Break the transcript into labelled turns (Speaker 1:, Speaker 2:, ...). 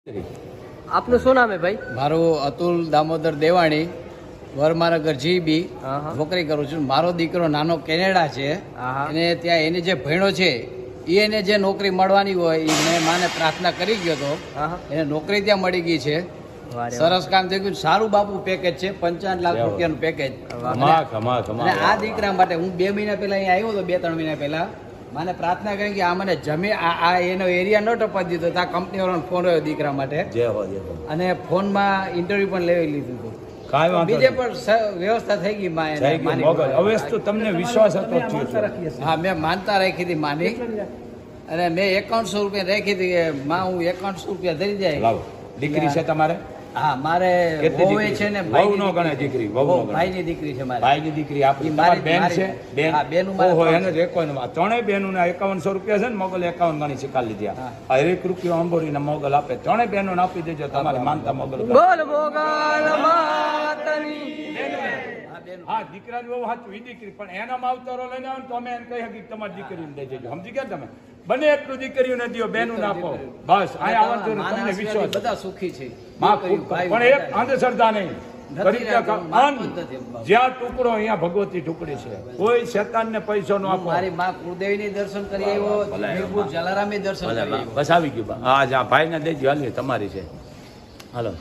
Speaker 1: આપનું શું નામ હે ભાઈ?
Speaker 2: મારું અતુલ દામોદર દેવાણી, વરમાનગર જીબી નોકરી કરું છું. મારો દીકરો નાનો કેનેડા છે, અને ત્યાં એને જે ભણ્યો છે એને જે નોકરી મળવાની હોય એ મેં માને પ્રાર્થના કરી ગયો હતો. એને નોકરી ત્યાં મળી ગઈ છે. સરસ કામ થઈ ગયું. સારું બાપુ પેકેજ છે, 55 લાખ રૂપિયાનું પેકેજ. અને આ દીકરા માટે હું 2 મહિના પહેલા અહીંયા આવ્યો હતો, 2-3 મહિના પહેલા મને પ્રાર્થના કરી કે આ મને જમે આ એનો એરિયા ન ટપાવી દીધો. તો આ કંપની વાળાનો ફોન આવ્યો દીકરા માટે, અને ફોનમાં ઇન્ટરવ્યુ પણ લઈ લીધું હતું. બીજે પણ વ્યવસ્થા થઈ ગઈ.
Speaker 3: હવે તો તમને વિશ્વાસ હતો?
Speaker 2: હા, મેં માનતા રાખી હતી માની, અને મેં 5100 રૂપિયા રાખી હતી કે માં હું 5100 રૂપિયા ધરી જાય.
Speaker 3: દીકરી છે તમારે?
Speaker 2: હા, મારે વહુ છે ને,
Speaker 3: દીકરી
Speaker 2: ભાઈની દીકરી છે. મારી
Speaker 3: ભાઈની દીકરી આપણી મારી બેન છે. એને જ 51 ત્રણેય બહેનોને 5100 રૂપિયા છે ને, મોગલ 51 ગણી શીખાડી લીધી. એક રૂપિયો અંબોરીને મોગલ આપે. ત્રણેય બહેનોને આપી દેજો. તમારે માનતા મોગલ
Speaker 1: બોલ મોગલ માતની.
Speaker 3: હા, દીકરાની બહુ સાચું. એ દીકરી પણ એના માવતરો લઈને આવે ને તો અમે એને કહી શકીએ તમારી દીકરીને દઈ દેજો. સમજી ગયા તમે? બને એટલું દીકરીઓને દો, બહેનો આપો. બસ અહીંયા આવવાનું તમને વિશ્વાસ.
Speaker 2: બધા સુખી છે,
Speaker 3: પણ એક અંધશ્રદ્ધા નહીં. જ્યાં ટુકડો અહીંયા ભગવતી ટુકડી છે. કોઈ શેતાન ને પૈસો નો આપો.
Speaker 2: મારી માં કુળદેવી ની દર્શન કરી આવ્યો, જલારામ દર્શન કરી આવ્યો.
Speaker 3: બસ આવી ગયું. હા, ભાઈ ને દેજો. હાલ તમારી છે. હાલો.